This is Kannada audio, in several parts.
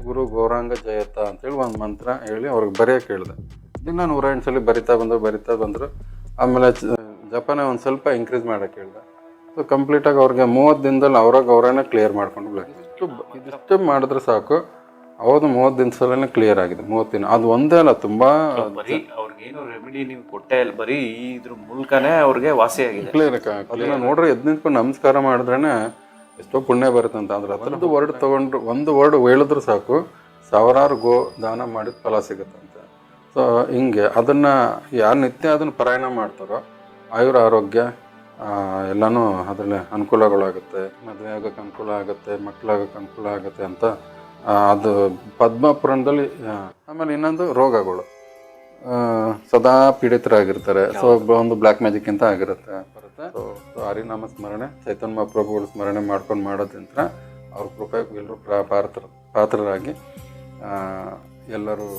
ಗುರು ಗೌರಾಂಗ ಜಯತ ಅಂತೇಳಿ ಒಂದು ಮಂತ್ರ ಹೇಳಿ ಅವ್ರಿಗೆ ಬರೆಯೋಕೆ ಹೇಳಿದೆ. ದಿನ 108 ಸಲ ಬರಿತಾ ಬಂದರು. ಆಮೇಲೆ ಜಪನ ಒಂದು ಸ್ವಲ್ಪ ಇನ್ಕ್ರೀಸ್ ಮಾಡೋಕ್ಕೆ ಹೇಳಿದೆ. ಸೊ ಕಂಪ್ಲೀಟಾಗಿ ಅವ್ರಿಗೆ 30 ದಿನದಲ್ಲಿ ಅವರೇ ಕ್ಲಿಯರ್ ಮಾಡ್ಕೊಂಡು ಇದಿಷ್ಟು ಮಾಡಿದ್ರೆ ಸಾಕು. ಹೌದು, 30 ದಿನದಲ್ಲೇ ಕ್ಲಿಯರ್ ಆಗಿದೆ. 30 ದಿನ ಅದು ಒಂದೇ ಅಲ್ಲ, ತುಂಬಾ ಅವ್ರಿಗೇನು ರೆಮಿಡಿ ನೀವು ಕೊಟ್ಟೇ ಇಲ್ಲ, ಬರೀ ಇದ್ರ ಮೂಲಕನೇ ಅವ್ರಿಗೆ ವಾಸಿ ಆಗಿದೆ. ಕ್ಲಿಯರ್ ಅದನ್ನ ನೋಡ್ರೆ ಎದ್ದು ನಿಂತ್ಕೊಂಡು ನಮಸ್ಕಾರ ಮಾಡಿದ್ರೇನೆ ಎಷ್ಟೋ ಪುಣ್ಯ ಬರುತ್ತಂತ. ಅದ್ರ ಹತ್ರದ್ದು ವರ್ಡ್ ತಗೊಂಡ್ರು, ಒಂದು ವರ್ಡ್ ಹೇಳಿದ್ರು ಸಾಕು, 1000 ಗೋ ದಾನ ಮಾಡಿದ ಫಲ ಸಿಗುತ್ತಂತೆ. ಸೊ ಹಿಂಗೆ ಅದನ್ನು ಯಾರು ನಿತ್ಯ ಅದನ್ನು ಪಾರಾಯಣ ಮಾಡ್ತಾರೋ ಆರೋಗ್ಯ ಎಲ್ಲನೂ ಅದರಲ್ಲಿ ಅನುಕೂಲಗಳಾಗುತ್ತೆ. ಮದುವೆ ಆಗೋಕ್ಕೆ ಅನುಕೂಲ ಆಗುತ್ತೆ, ಮಕ್ಕಳಾಗೋಕ್ಕೆ ಅನುಕೂಲ ಆಗುತ್ತೆ ಅಂತ ಅದು ಪದ್ಮಪುರಾಣದಲ್ಲಿ. ಆಮೇಲೆ ಇನ್ನೊಂದು ರೋಗಗಳು, ಸದಾ ಪೀಡಿತರಾಗಿರ್ತಾರೆ. ಸೊ ಒಂದು ಬ್ಲ್ಯಾಕ್ ಮ್ಯಾಜಿಕ್ ಅಂತ ಆಗಿರುತ್ತೆ ಬರುತ್ತೆ. ಸೊ ಹರಿನಾಮ ಸ್ಮರಣೆ, ಚೈತನ್ಯ ಮಹಾಪ್ರಭುಗಳ ಸ್ಮರಣೆ ಮಾಡ್ಕೊಂಡು ಮಾಡೋದ್ರಿಂದ ಅವ್ರ ಕೃಪೆಗೆ ಎಲ್ಲರೂ ಪಾತ್ರರಾಗಿ ಎಲ್ಲರೂ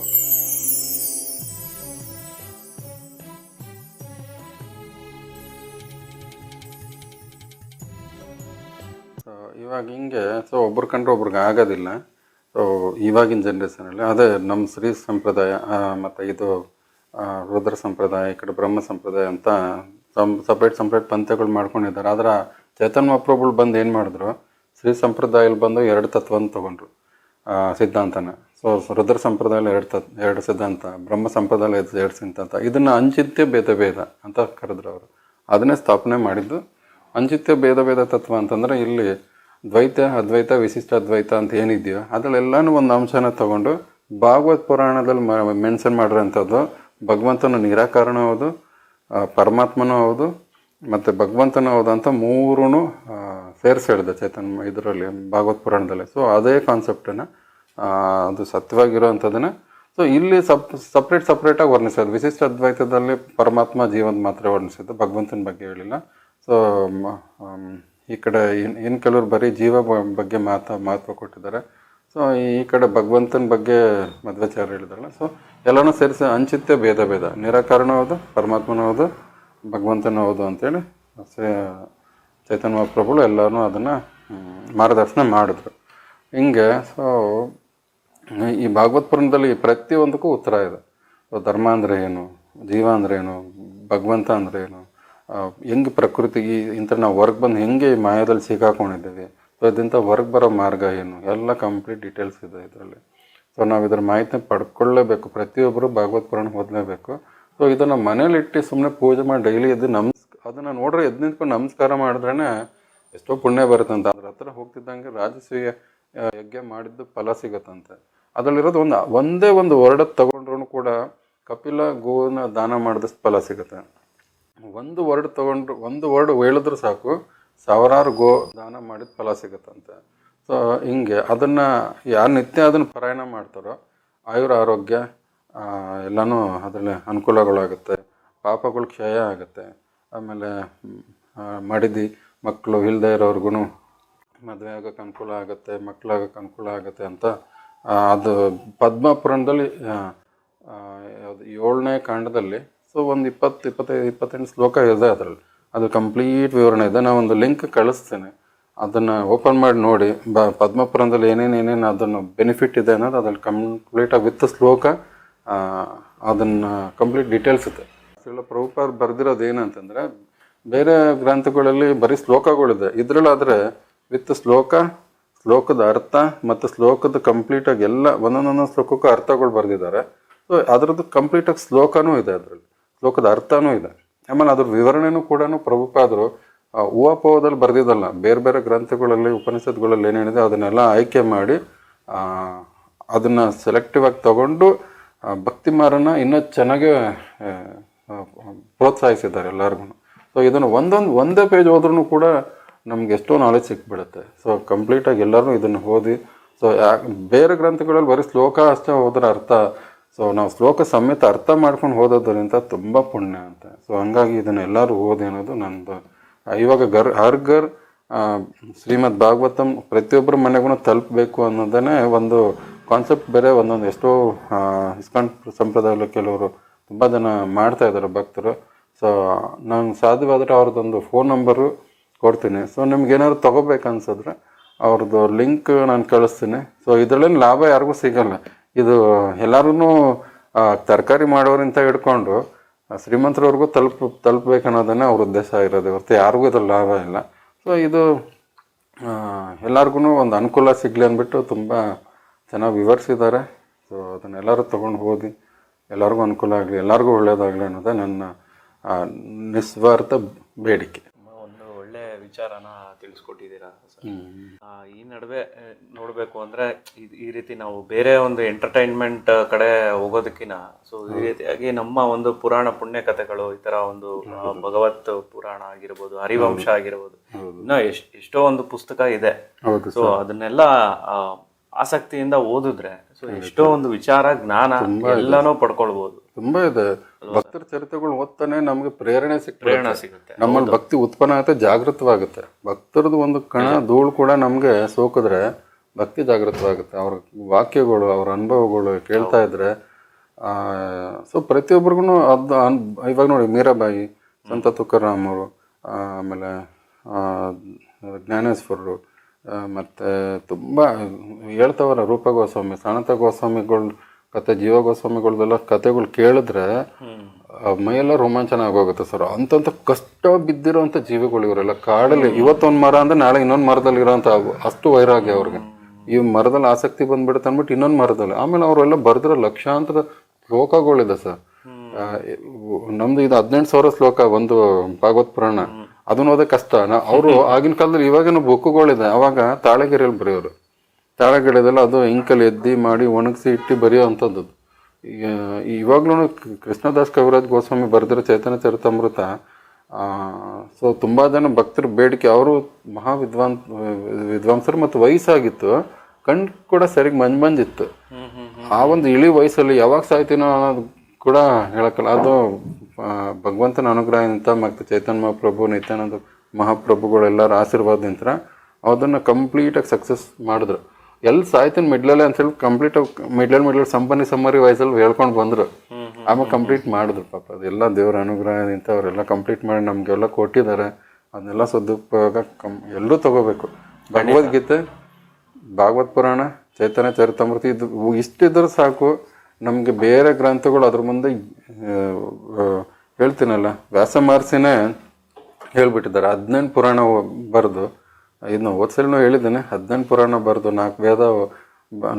ಇವಾಗ ಹಿಂಗೆ. ಸೊ ಒಬ್ರು ಕಂಡ್ರೆ ಒಬ್ರಿಗೆ ಆಗೋದಿಲ್ಲ. ಸೊ ಇವಾಗಿನ ಜನ್ರೇಷನಲ್ಲಿ ಅದೇ ನಮ್ಮ ಶ್ರೀ ಸಂಪ್ರದಾಯ ಮತ್ತು ಇದು ರುದ್ರ ಸಂಪ್ರದಾಯ, ಈ ಕಡೆ ಬ್ರಹ್ಮ ಸಂಪ್ರದಾಯ ಅಂತ ಸಪ್ರೇಟ್ ಪಂಥಗಳು ಮಾಡ್ಕೊಂಡಿದ್ದಾರೆ. ಆದರೆ ಚೈತನ್ಯ ಮಹಾಪ್ರಭುಗಳು ಬಂದು ಏನು ಮಾಡಿದ್ರು, ಶ್ರೀ ಸಂಪ್ರದಾಯದಲ್ಲಿ ಬಂದು 2 ತತ್ವವನ್ನು ತೊಗೊಂಡ್ರು, ಸಿದ್ಧಾಂತನ. ಸೊ ರುದ್ರ ಸಂಪ್ರದಾಯದಲ್ಲಿ 2 ಸಿದ್ಧಾಂತ, ಬ್ರಹ್ಮ ಸಂಪ್ರದಾಯ 2 ಸಿದ್ಧಾಂತ. ಇದನ್ನು ಅಂಚಿತ್ಯ ಭೇದ ಅಂತ ಕರೆದ್ರು ಅವರು. ಅದನ್ನೇ ಸ್ಥಾಪನೆ ಮಾಡಿದ್ದು. ಅಂಚಿತ್ಯ ಭೇದ ತತ್ವ ಅಂತಂದರೆ ಇಲ್ಲಿ ದ್ವೈತ, ಅದ್ವೈತ, ವಿಶಿಷ್ಟ ಅದ್ವೈತ ಅಂತ ಏನಿದೆಯೋ ಅದರಲ್ಲೆಲ್ಲನೂ ಒಂದು ಅಂಶನ ತಗೊಂಡು ಭಾಗವತ್ ಪುರಾಣದಲ್ಲಿ ಮೆನ್ಷನ್ ಮಾಡಿರೋಂಥದ್ದು ಭಗವಂತನ ನಿರಾಕಾರನೂ ಹೌದು, ಪರಮಾತ್ಮನೂ ಹೌದು, ಮತ್ತು ಭಗವಂತನೂ ಹೌದು ಅಂತ 3 ಸೇರಿಸಿ ಹೇಳಿದೆ ಚೈತನ್ಯ ಇದರಲ್ಲಿ ಭಾಗವತ್ ಪುರಾಣದಲ್ಲಿ. ಸೊ ಅದೇ ಕಾನ್ಸೆಪ್ಟನ್ನು ಅದು ಸತ್ಯವಾಗಿರೋವಂಥದ್ದನ್ನು ಸೊ ಇಲ್ಲಿ ಸಪ್ರೇಟಾಗಿ ವರ್ಣಿಸೋದು. ವಿಶಿಷ್ಟ ಅದ್ವೈತದಲ್ಲಿ ಪರಮಾತ್ಮ ಜೀವನ ಮಾತ್ರ ವರ್ಣಿಸಿದ್ದು, ಭಗವಂತನ ಬಗ್ಗೆ ಹೇಳಿಲ್ಲ. ಸೊ ಈ ಕಡೆ ಇನ್ನು ಕೆಲವರು ಬರೀ ಜೀವ ಬಗ್ಗೆ ಮಹತ್ವ ಕೊಟ್ಟಿದ್ದಾರೆ. ಸೊ ಈ ಕಡೆ ಭಗವಂತನ ಬಗ್ಗೆ ಮಧ್ವಾಚಾರ್ಯ ಹೇಳಿದಾರಲ್ಲ. ಸೊ ಎಲ್ಲನೂ ಸೇರಿಸಿ ಅಂಚಿತ್ಯ ಭೇದ, ನಿರಾಕಾರನೂ ಹೌದು, ಪರಮಾತ್ಮನೂ ಹೌದು, ಭಗವಂತನೂ ಹೌದು ಅಂತೇಳಿ ಚೈತನ್ಯ ಮಹಾಪ್ರಭುಗಳು ಎಲ್ಲರೂ ಅದನ್ನು ಮಾರ್ಗದರ್ಶನ ಮಾಡಿದ್ರು. ಹಿಂಗೆ ಸೊ ಈ ಭಾಗವತ್ ಪುರಾಣದಲ್ಲಿ ಪ್ರತಿಯೊಂದಕ್ಕೂ ಉತ್ತರ ಇದೆ. ಸೊ ಧರ್ಮ ಅಂದರೆ ಏನು, ಜೀವ ಅಂದರೆ ಏನು, ಭಗವಂತ ಅಂದರೆ ಏನು, ಹೆಂಗೆ ಪ್ರಕೃತಿಗೆ ಇಂಥ ನಾವು ಹೊರಗೆ ಬಂದು ಹೆಂಗೆ ಮಾಯದಲ್ಲಿ ಸಿಕ್ಕಾಕೊಂಡಿದ್ದೀವಿ, ಸೊ ಇದರಿಂದ ಹೊರಗೆ ಬರೋ ಮಾರ್ಗ ಏನು, ಎಲ್ಲ ಕಂಪ್ಲೀಟ್ ಡೀಟೇಲ್ಸ್ ಇದೆ ಇದರಲ್ಲಿ. ಸೊ ನಾವು ಇದರ ಮಾಹಿತಿ ಪಡ್ಕೊಳ್ಳೇಬೇಕು. ಪ್ರತಿಯೊಬ್ಬರು ಭಾಗವತ್ ಪುರಾಣ ಓದಲೇಬೇಕು. ಸೊ ಇದನ್ನು ಮನೇಲಿಟ್ಟು ಸುಮ್ಮನೆ ಪೂಜೆ ಮಾಡಿ ಡೈಲಿ ಎದ್ದು ಅದನ್ನು ನೋಡ್ರೆ ಎದ್ದು ನಿಂತ್ಕೊಂಡು ನಮಸ್ಕಾರ ಮಾಡಿದ್ರೇ ಎಷ್ಟೋ ಪುಣ್ಯ ಬರುತ್ತಂತ. ಅದ್ರ ಹತ್ರ ಹೋಗ್ತಿದ್ದಂಗೆ ರಾಜಸೂಯ ಯಜ್ಞ ಮಾಡಿದ್ದು ಫಲ ಸಿಗುತ್ತಂತೆ. ಅದರಲ್ಲಿರೋದು ಒಂದೇ ಒಂದು ವರ್ಡ್ ತಗೊಂಡ್ರೂ ಕೂಡ ಕಪಿಲ ಗೋನ ದಾನ ಮಾಡಿದಷ್ಟು ಫಲ ಸಿಗುತ್ತೆ. ಒಂದು ವರ್ಡ್ ಹೇಳಿದ್ರು ಸಾಕು, 1000 ಗೋ ದಾನ ಮಾಡಿದ ಫಲ ಸಿಗುತ್ತಂತೆ. ಸೊ ಹಿಂಗೆ ಅದನ್ನು ಯಾರು ನಿತ್ಯ ಅದನ್ನು ಪಾರಾಯಣ ಮಾಡ್ತಾರೋ ಆರೋಗ್ಯ ಎಲ್ಲನೂ ಅದರಲ್ಲಿ ಅನುಕೂಲಗಳಾಗುತ್ತೆ, ಪಾಪಗಳು ಕ್ಷಯ ಆಗುತ್ತೆ. ಆಮೇಲೆ ಮಡಿದಿ ಮಕ್ಕಳು ಇಲ್ಲದೆ ಇರೋರ್ಗು ಮದುವೆ ಆಗೋಕ್ಕೆ ಅನುಕೂಲ ಆಗುತ್ತೆ, ಮಕ್ಕಳಾಗೋಕ್ಕೆ ಅನುಕೂಲ ಆಗುತ್ತೆ ಅಂತ ಅದು ಪದ್ಮಪುರಾಣದಲ್ಲಿ 7ನೇ ಕಾಂಡದಲ್ಲಿ ಸೊ ಒಂದು 28 ಶ್ಲೋಕ ಇದೆ ಅದರಲ್ಲಿ. ಅದು ಕಂಪ್ಲೀಟ್ ವಿವರಣೆ ಇದೆ. ನಾನು ಒಂದು ಲಿಂಕ್ ಕಳಿಸ್ತೇನೆ, ಅದನ್ನು ಓಪನ್ ಮಾಡಿ ನೋಡಿ. ಪದ್ಮಪುರಾಣದಲ್ಲಿ ಏನೇನು ಅದನ್ನು ಬೆನಿಫಿಟ್ ಇದೆ ಅನ್ನೋದು ಅದ್ರಲ್ಲಿ ಕಂಪ್ಲೀಟಾಗಿ ವಿತ್ ಶ್ಲೋಕ ಅದನ್ನು ಕಂಪ್ಲೀಟ್ ಡೀಟೇಲ್ಸ್ ಇದೆ. ಪ್ರಭುಪಾದ ಬರೆದಿರೋದು ಏನಂತಂದರೆ, ಬೇರೆ ಗ್ರಂಥಗಳಲ್ಲಿ ಬರೀ ಶ್ಲೋಕಗಳಿದೆ, ಇದರಲ್ಲಾದರೆ ವಿತ್ ಶ್ಲೋಕದ ಅರ್ಥ ಮತ್ತು ಶ್ಲೋಕದ ಕಂಪ್ಲೀಟಾಗಿ ಎಲ್ಲ ಒಂದೊಂದೊಂದು ಶ್ಲೋಕಕ್ಕೂ ಅರ್ಥಗಳು ಬರೆದಿದ್ದಾರೆ. ಸೊ ಅದರದ್ದು ಕಂಪ್ಲೀಟಾಗಿ ಶ್ಲೋಕನೂ ಇದೆ, ಅದರಲ್ಲಿ ಶ್ಲೋಕದ ಅರ್ಥನೂ ಇದೆ. ಆಮೇಲೆ ಅದ್ರ ವಿವರಣೆನೂ ಕೂಡ ಪ್ರಭುಪಾದರು ಊಹಾಪೋಹದಲ್ಲಿ ಬರೆದಿದ್ದಲ್ಲ, ಬೇರೆ ಗ್ರಂಥಗಳಲ್ಲಿ ಉಪನಿಷತ್ಗಳಲ್ಲಿ ಏನೇನಿದೆ ಅದನ್ನೆಲ್ಲ ಆಯ್ಕೆ ಮಾಡಿ ಅದನ್ನು ಸೆಲೆಕ್ಟಿವ್ ಆಗಿ ತಗೊಂಡು ಭಕ್ತಿ ಮಾರನ್ನು ಇನ್ನೂ ಚೆನ್ನಾಗಿ ಪ್ರೋತ್ಸಾಹಿಸಿದ್ದಾರೆ ಎಲ್ಲರಿಗೂ. ಸೊ ಇದನ್ನು ಒಂದೇ ಪೇಜ್ ಹೋದ್ರೂ ಕೂಡ ನಮ್ಗೆ ಎಷ್ಟೋ ನಾಲೆಜ್ ಸಿಕ್ಬಿಡುತ್ತೆ. ಸೊ ಕಂಪ್ಲೀಟಾಗಿ ಎಲ್ಲರೂ ಇದನ್ನು ಓದಿ. ಸೊ ಬೇರೆ ಗ್ರಂಥಗಳಲ್ಲಿ ಬರೀ ಶ್ಲೋಕ ಅಷ್ಟೇ ಹೋದ್ರೆ ಅರ್ಥ, ಸೊ ನಾವು ಶ್ಲೋಕ ಸಮೇತ ಅರ್ಥ ಮಾಡ್ಕೊಂಡು ಓದೋದ್ರಿಂದ ತುಂಬ ಪುಣ್ಯ ಅಂತ. ಸೊ ಹಂಗಾಗಿ ಇದನ್ನು ಎಲ್ಲರೂ ಓದಿ ಅನ್ನೋದು ನಂದು. ಇವಾಗ ಹರ್ ಘರ್ ಶ್ರೀಮದ್ ಭಾಗವತಂ ಪ್ರತಿಯೊಬ್ಬರ ಮನೆಗೂ ತಲುಪಬೇಕು ಅನ್ನೋದನ್ನೇ ಒಂದು ಕಾನ್ಸೆಪ್ಟ್. ಬೇರೆ ಒಂದೊಂದು ಎಷ್ಟೋ ಇಸ್ಕಾನ್ ಸಂಪ್ರದಾಯದಲ್ಲಿ ಕೆಲವರು ತುಂಬ ಜನ ಮಾಡ್ತಾಯಿದ್ದಾರೆ ಭಕ್ತರು. ಸೊ ನಾನು ಸಾಧ್ಯವಾದರೆ ಅವ್ರದ್ದೊಂದು ಫೋನ್ ನಂಬರು ಕೊಡ್ತೀನಿ. ಸೊ ನಿಮ್ಗೆ ಏನಾದ್ರು ತೊಗೋಬೇಕನ್ಸಿದ್ರೆ ಅವ್ರದ್ದು ಲಿಂಕ್ ನಾನು ಕಳಿಸ್ತೀನಿ. ಸೊ ಇದರಲ್ಲೇನು ಲಾಭ ಯಾರಿಗೂ ಸಿಗಲ್ಲ. ಇದು ಎಲ್ಲರೂ ತರಕಾರಿ ಮಾಡೋರಿಂತ ಹಿಡ್ಕೊಂಡು ಶ್ರೀಮಂತರವ್ರಿಗೂ ತಲುಪಬೇಕನ್ನೋದನ್ನೇ ಅವ್ರ ಉದ್ದೇಶ ಇರೋದು ಹೊರತು ಯಾರಿಗೂ ಇದ್ರಲ್ಲಿ ಲಾಭ ಇಲ್ಲ. ಸೊ ಇದು ಎಲ್ಲರಿಗೂ ಒಂದು ಅನುಕೂಲ ಸಿಗಲಿ ಅಂದ್ಬಿಟ್ಟು ತುಂಬ ಚೆನ್ನಾಗಿ ವಿವರಿಸಿದ್ದಾರೆ. ಸೊ ಅದನ್ನೆಲ್ಲರೂ ತೊಗೊಂಡು ಓದಿ ಎಲ್ಲರಿಗೂ ಅನುಕೂಲ ಆಗಲಿ, ಎಲ್ಲರಿಗೂ ಒಳ್ಳೆಯದಾಗಲಿ ಅನ್ನೋದೇ ನನ್ನ ನಿಸ್ವಾರ್ಥ ಬೇಡಿಕೆ. ಒಂದು ಒಳ್ಳೆ ವಿಚಾರನ ತಿಳಿಸ್ಕೊಟ್ಟಿದ್ದೀರಾ ಸರ್. ಈ ನಡುವೆ ನೋಡಬೇಕು ಅಂದರೆ ಈ ರೀತಿ ನಾವು ಬೇರೆ ಒಂದು ಎಂಟರ್ಟೈನ್ಮೆಂಟ್ ಕಡೆ ಹೋಗೋದಕ್ಕಿಂತ ಸೊ ಈ ರೀತಿಯಾಗಿ ನಮ್ಮ ಒಂದು ಪುರಾಣ ಪುಣ್ಯ ಕಥೆಗಳು, ಈ ಥರ ಒಂದು ಭಗವತ್ ಪುರಾಣ ಆಗಿರ್ಬೋದು, ಹರಿವಂಶ ಆಗಿರ್ಬೋದು, ಇನ್ನೂ ಎಷ್ಟೋ ಒಂದು ಪುಸ್ತಕ ಇದೆ. ಸೊ ಅದನ್ನೆಲ್ಲ ಆಸಕ್ತಿಯಿಂದ ಓದಿದ್ರೆ ಸೊ ಎಷ್ಟೋ ಒಂದು ವಿಚಾರ ಜ್ಞಾನ ಎಲ್ಲಾನು ಪಡ್ಕೊಳ್ಬಹುದು. ತುಂಬಾ ಇದೆ. ಭಕ್ತರ ಚರಿತ್ರೆಗಳು ಓದ್ತಾನೆ ನಮ್ಗೆ ಪ್ರೇರಣೆ ಸಿಗುತ್ತೆ, ನಮ್ಮಲ್ಲಿ ಭಕ್ತಿ ಉತ್ಪನ್ನ ಆಗುತ್ತೆ, ಜಾಗೃತವಾಗುತ್ತೆ. ಭಕ್ತರದ್ದು ಒಂದು ಕಣ ಧೂಳು ಕೂಡ ನಮ್ಗೆ ಸೋಕಿದ್ರೆ ಭಕ್ತಿ ಜಾಗೃತವಾಗುತ್ತೆ. ಅವ್ರ ವಾಕ್ಯಗಳು, ಅವ್ರ ಅನುಭವಗಳು ಕೇಳ್ತಾ ಇದ್ರೆ ಸೊ ಪ್ರತಿಯೊಬ್ಬರಿಗೂ ಅದು ಇವಾಗ ನೋಡಿ ಮೀರಾಬಾಯಿ, ಸಂತ ತುಕಾರಾಮರು, ಆಮೇಲೆ ಜ್ಞಾನೇಶ್ವರರು, ಮತ್ತು ತುಂಬ ಹೇಳ್ತವರ ರೂಪ ಗೋಸ್ವಾಮಿ, ಸನಾತ ಗೋಸ್ವಾಮಿಗಳ ಕತೆ, ಜೀವ ಗೋಸ್ವಾಮಿಗಳ್ದೆಲ್ಲ ಕತೆಗಳು ಕೇಳಿದ್ರೆ ಮೈಯೆಲ್ಲ ರೋಮಾಂಚನ ಆಗೋಗುತ್ತೆ ಸರ್. ಅಂತಂತ ಕಷ್ಟ ಬಿದ್ದಿರೋಂಥ ಜೀವಿಗಳು ಇವರೆಲ್ಲ. ಕಾಡಲ್ಲಿ ಇವತ್ತೊಂದು ಮರ ಅಂದರೆ ನಾಳೆ ಇನ್ನೊಂದು ಮರದಲ್ಲಿ ಇರೋಂಥ ಅಷ್ಟು ವೈರಾಗ್ಯ ಅವ್ರಿಗೆ. ಈ ಮರದಲ್ಲಿ ಆಸಕ್ತಿ ಬಂದ್ಬಿಡುತ್ತೆ ಅಂದ್ಬಿಟ್ಟು ಇನ್ನೊಂದು ಮರದಲ್ಲಿ. ಆಮೇಲೆ ಅವರೆಲ್ಲ ಬರೆದಿರೋ ಲಕ್ಷಾಂತರ ಶ್ಲೋಕಗಳಿದೆ ಸರ್. ನಮ್ದು ಇದು 18,000 ಶ್ಲೋಕ ಒಂದು ಭಾಗವತ್ ಪುರಾಣ. ಅದನ್ನ ಓದೋಕೆ ಕಷ್ಟ. ಅವರು ಆಗಿನ ಕಾಲದಲ್ಲಿ ಇವಾಗೇನು ಬುಕ್ಕುಗಳಿದೆ, ಅವಾಗ ತಾಳೆಗೆರೆಯಲ್ಲಿ ಬರೆಯೋರು. ತಾಳೆಗೆರೆದೆಲ್ಲ ಅದು ಇಂಕಲ್ಲಿ ಎದ್ದಿ ಮಾಡಿ ಒಣಗಿಸಿ ಇಟ್ಟು ಬರೆಯೋ ಅಂಥದ್ದು. ಇವಾಗ್ಲೂ ಕೃಷ್ಣದಾಸ್ ಕವಿರಾಜ್ ಗೋಸ್ವಾಮಿ ಬರೆದಿರೋ ಚೈತನ್ಯ ಚರಿತಾಮೃತ. ಸೊ ತುಂಬ ಜನ ಭಕ್ತರ ಬೇಡಿಕೆ. ಅವರು ಮಹಾ ವಿದ್ವಾಂಸರು ಮತ್ತು ವಯಸ್ಸಾಗಿತ್ತು, ಕಣ್ಣು ಕೂಡ ಸರಿಗೆ ಮಂಜಿತ್ತು. ಆ ಒಂದು ಇಳಿ ವಯಸ್ಸಲ್ಲಿ ಯಾವಾಗ ಸಾಯ್ತೀನೋ ಅನ್ನೋದು ಕೂಡ ಹೇಳಕ್ಕಲ್ಲ. ಅದು ಭಗವಂತನ ಅನುಗ್ರಹದಿಂದ ಮತ್ತು ಚೈತನ್ಯ ಮಹಾಪ್ರಭು, ನಿತ್ಯಾನಂದ ಮಹಾಪ್ರಭುಗಳೆಲ್ಲರ ಆಶೀರ್ವಾದದಿಂದ ಅದನ್ನು ಕಂಪ್ಲೀಟಾಗಿ ಸಕ್ಸಸ್ ಮಾಡಿದ್ರು. ಎಲ್ಲಿ ಸಾಯ್ತೀನಿ ಮಿಡ್ಲಲ್ಲೇ ಅಂತೇಳಿ ಮಿಡ್ಲ್ ಸಂಪನ್ನಿ ಸಮ್ಮರಿ ವಯಸ್ಸಲ್ಲಿ ಹೇಳ್ಕೊಂಡು ಬಂದರು. ಆಮೇಲೆ ಕಂಪ್ಲೀಟ್ ಮಾಡಿದ್ರು. ಪಾಪ ಅದೆಲ್ಲ ದೇವರ ಅನುಗ್ರಹದಿಂದ ಅವರೆಲ್ಲ ಕಂಪ್ಲೀಟ್ ಮಾಡಿ ನಮಗೆಲ್ಲ ಕೊಟ್ಟಿದ್ದಾರೆ. ಅದನ್ನೆಲ್ಲ ಸದುಪಯೋಗ ಎಲ್ಲರೂ ತಗೋಬೇಕು. ಭಗವದ್ಗೀತೆ, ಭಾಗವತ್ ಪುರಾಣ, ಚೈತನ್ಯ ಚರಿತಾಮೃತ ಇದು ಇಷ್ಟಿದ್ರೆ ಸಾಕು. ನಮಗೆ ಬೇರೆ ಗ್ರಂಥಗಳು ಅದ್ರ ಮುಂದೆ ಹೇಳ್ತೀನಲ್ಲ, ವ್ಯಾಸ ಮಹರ್ಷಿನೇ ಹೇಳ್ಬಿಟ್ಟಿದ್ದಾರೆ. 18 ಪುರಾಣ ಬರೆದು, ಇದನ್ನ ಓದ್ಸಲೂ ಹೇಳಿದ್ದೇನೆ, 18 ಪುರಾಣ ಬರೆದು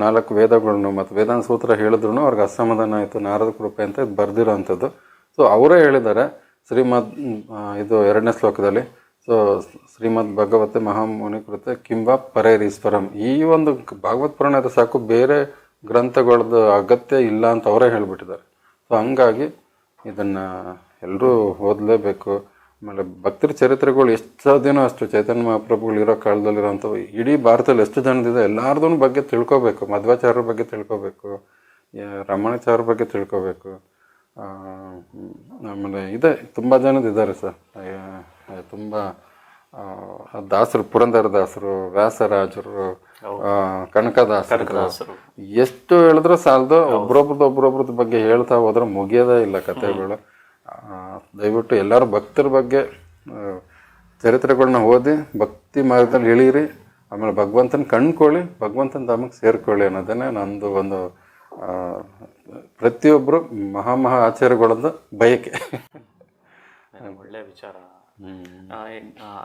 4 ವೇದಗಳನ್ನು ಮತ್ತು ವೇದಾಂತ ಸೂತ್ರ ಹೇಳಿದ್ರು ಅವ್ರಿಗೆ ಅಸಮಾಧಾನ ಆಯಿತು. ನಾರದ ಕೃಪೆ ಅಂತ ಇದು ಬರೆದಿರೋ ಅಂಥದ್ದು. ಸೊ ಅವರೇ ಹೇಳಿದ್ದಾರೆ ಶ್ರೀಮದ್ ಇದು 2ನೇ ಶ್ಲೋಕದಲ್ಲಿ. ಸೊ ಶ್ರೀಮದ್ ಭಗವತೆ ಮಹಾಮುನಿ ಕೃತೆ ಕಿಂವಾ ಪರೇರೀಶ್ವರಂ. ಈ ಒಂದು ಭಾಗವತ್ ಪುರಾಣ ಅದು ಸಾಕು, ಬೇರೆ ಗ್ರಂಥಗಳದ್ದು ಅಗತ್ಯ ಇಲ್ಲ ಅಂತ ಅವರೇ ಹೇಳಿಬಿಟ್ಟಿದ್ದಾರೆ. ಸೊ ಹಂಗಾಗಿ ಇದನ್ನು ಎಲ್ಲರೂ ಓದಲೇಬೇಕು. ಆಮೇಲೆ ಭಕ್ತರ ಚರಿತ್ರೆಗಳು ಎಷ್ಟು ಸಾಧ್ಯನೋ ಅಷ್ಟು ಚೈತನ್ಯ ಮಹಾಪ್ರಭುಗಳು ಇರೋ ಕಾಲದಲ್ಲಿರೋಂಥವು ಇಡೀ ಭಾರತದಲ್ಲಿ ಎಷ್ಟು ಜನದಿದೆ ಎಲ್ಲರದೂ ಬಗ್ಗೆ ತಿಳ್ಕೊಬೇಕು. ಮಧ್ವಾಚಾರ್ಯರ ಬಗ್ಗೆ ತಿಳ್ಕೊಬೇಕು, ರಮಣಾಚಾರ್ಯರ ಬಗ್ಗೆ ತಿಳ್ಕೊಬೇಕು. ಆಮೇಲೆ ಇದೆ ತುಂಬ ಜನದಿದ್ದಾರೆ ಸರ್. ತುಂಬ ದಾಸರು, ಪುರಂದರದಾಸರು, ವ್ಯಾಸರಾಜರು, ಕನಕದಾಸರು, ಎಷ್ಟು ಹೇಳಿದ್ರೂ ಸಾಲದು. ಒಬ್ರೊಬ್ರದ್ದು ಬಗ್ಗೆ ಹೇಳ್ತಾ ಹೋದ್ರೆ ಮುಗಿಯೋದೇ ಇಲ್ಲ ಕಥೆಗಳು. ದಯವಿಟ್ಟು ಎಲ್ಲರೂ ಭಕ್ತರ ಬಗ್ಗೆ ಚರಿತ್ರೆಗಳನ್ನ ಓದಿ ಭಕ್ತಿ ಮಾರ್ಗದಲ್ಲಿ ಇಳೀರಿ. ಆಮೇಲೆ ಭಗವಂತನ ಕಂಡ್ಕೊಳ್ಳಿ, ಭಗವಂತನ ಧಾಮಕ್ಕೆ ಸೇರ್ಕೊಳ್ಳಿ ಅನ್ನೋದನ್ನೇ ನಂದು ಒಂದು ಪ್ರತಿಯೊಬ್ಬರು ಮಹಾ ಆಚಾರ್ಯಗಳದ್ದು ಬಯಕೆ. ಒಳ್ಳೆ ವಿಚಾರ.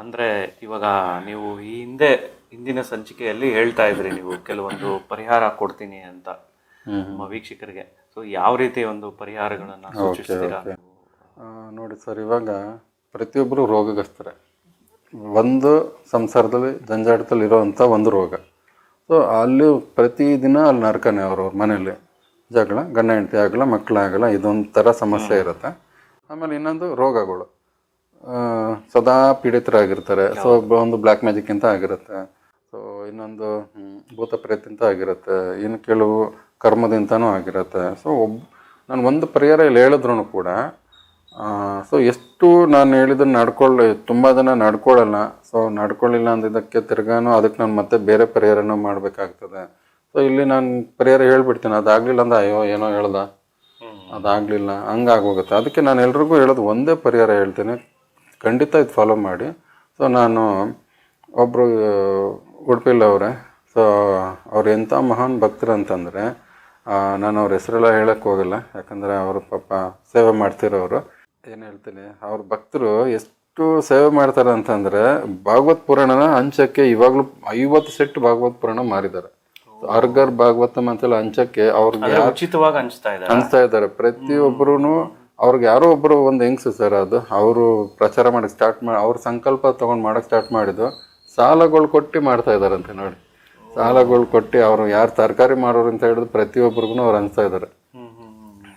ಅಂದ್ರೆ ಇವಾಗ ನೀವು ಈ ಹಿಂದಿನ ಸಂಚಿಕೆಯಲ್ಲಿ ಹೇಳ್ತಾ ಇದ್ರಿ, ನೀವು ಕೆಲವೊಂದು ಪರಿಹಾರ ಕೊಡ್ತೀನಿ ಅಂತ ನಮ್ಮ ವೀಕ್ಷಕರಿಗೆ. ಸೊ ಯಾವ ರೀತಿ ಒಂದು ಪರಿಹಾರಗಳನ್ನ ಸೂಚಿಸ್ತೀರಾ? ನೋಡಿ ಸರ್, ಇವಾಗ ಪ್ರತಿಯೊಬ್ಬರು ರೋಗಗ್ರಸ್ತರೆ. ಒಂದು ಸಂಸಾರದಲ್ಲಿ ಜಂಜಾಟದಲ್ಲಿ ಇರೋವಂಥ ಒಂದು ರೋಗ. ಸೊ ಅಲ್ಲಿ ಪ್ರತಿದಿನ ಅಲ್ಲಿ ನರ್ಕನೆ ಅವ್ರವ್ರ ಮನೇಲಿ ಜಗಳ, ಗಂಡ ಹೆಂಡತಿ ಆಗಲ್ಲ, ಮಕ್ಕಳಾಗಲ್ಲ, ಇದೊಂಥರ ಸಮಸ್ಯೆ ಇರುತ್ತೆ. ಆಮೇಲೆ ಇನ್ನೊಂದು ರೋಗಗಳು, ಸದಾ ಪೀಡಿತರಾಗಿರ್ತಾರೆ. ಸೊ ಒಂದು ಬ್ಲ್ಯಾಕ್ ಮ್ಯಾಜಿಕ್ ಅಂತ ಆಗಿರುತ್ತೆ. ಸೊ ಇನ್ನೊಂದು ಭೂತ ಪ್ರೇತ ಅಂತ ಆಗಿರುತ್ತೆ. ಇನ್ನು ಕೆಲವು ಕರ್ಮದಿಂದನೂ ಆಗಿರುತ್ತೆ. ಸೊ ನಾನು ಒಂದು ಪರಿಹಾರ ಇಲ್ಲಿ ಹೇಳಿದ್ರು ಕೂಡ ಸೊ ಎಷ್ಟು ನಾನು ಹೇಳಿದ್ದನ್ನು ತುಂಬ ಜನ ನಡ್ಕೊಳ್ಳಲ್ಲ. ಸೊ ನಡ್ಕೊಳ್ಳಿಲ್ಲ ಅಂದಿದ್ದಕ್ಕೆ ತಿರ್ಗಾನು ಅದಕ್ಕೆ ನಾನು ಮತ್ತೆ ಬೇರೆ ಪರಿಹಾರನೂ ಮಾಡಬೇಕಾಗ್ತದೆ. ಸೊ ಇಲ್ಲಿ ನಾನು ಪರಿಹಾರ ಹೇಳ್ಬಿಡ್ತೀನಿ, ಅದಾಗಲಿಲ್ಲ ಅಂದ್ರೆ ಅಯ್ಯೋ ಏನೋ ಹೇಳ್ದ, ಅದಾಗಲಿಲ್ಲ, ಹಂಗಾಗೋಗುತ್ತೆ. ಅದಕ್ಕೆ ನಾನು ಎಲ್ರಿಗೂ ಹೇಳೋದು ಒಂದೇ ಪರಿಹಾರ ಹೇಳ್ತೀನಿ, ಖಂಡಿತ ಇದು ಫಾಲೋ ಮಾಡಿ. ಸೊ ನಾನು ಉಡುಪಿಲಿ ಅವರೇ. ಸೊ ಅವ್ರು ಎಂಥ ಮಹಾನ್ ಭಕ್ತರು ಅಂತಂದರೆ, ನಾನು ಅವ್ರ ಹೆಸರೆಲ್ಲ ಹೇಳಕ್ಕೆ ಹೋಗಲ್ಲ, ಯಾಕಂದರೆ ಅವರು ಪಾಪ ಸೇವೆ ಮಾಡ್ತಿರೋರು. ಏನು ಹೇಳ್ತೀನಿ, ಅವ್ರ ಭಕ್ತರು ಎಷ್ಟು ಸೇವೆ ಮಾಡ್ತಾರೆ ಅಂತಂದರೆ, ಭಾಗವತ್ ಪುರಾಣನ ಹಂಚಕ್ಕೆ ಇವಾಗಲೂ 50 ಸೆಟ್ ಭಾಗವತ್ ಪುರಾಣ ಮಾರಿದ್ದಾರೆ. ಅರ್ಗರ್ ಭಾಗವತಮ್ ಅಂತೆಲ್ಲ ಹಂಚಕ್ಕೆ ಅವ್ರಿಗೆ ಉಚಿತವಾಗಿ ಹಂಚ್ತಾ ಇದ್ದಾರೆ. ಪ್ರತಿಯೊಬ್ಬರು ಅವ್ರಿಗೆ ಯಾರೋ ಒಬ್ಬರು ಒಂದು ಹೆಂಗ್ಸು ಸರ್, ಅದು ಅವರು ಪ್ರಚಾರ ಮಾಡಕ್ಕೆ ಸ್ಟಾರ್ಟ್ ಮಾಡಿ, ಅವ್ರ ಸಂಕಲ್ಪ ತೊಗೊಂಡು ಮಾಡೋಕ್ಕೆ ಸ್ಟಾರ್ಟ್ ಮಾಡಿದ್ದು ಸಾಲಗಳು ಕೊಟ್ಟು ಮಾಡ್ತಾ ಇದ್ದಾರಂತೆ ನೋಡಿ. ಸಾಲಗಳು ಕೊಟ್ಟು ಅವರು ಯಾರು ತರಕಾರಿ ಮಾಡೋರು ಅಂತ ಹೇಳಿದ್ರು ಪ್ರತಿಯೊಬ್ಬರಿಗೂ ಅವ್ರು ಹಂಚ್ತಾ ಇದ್ದಾರೆ.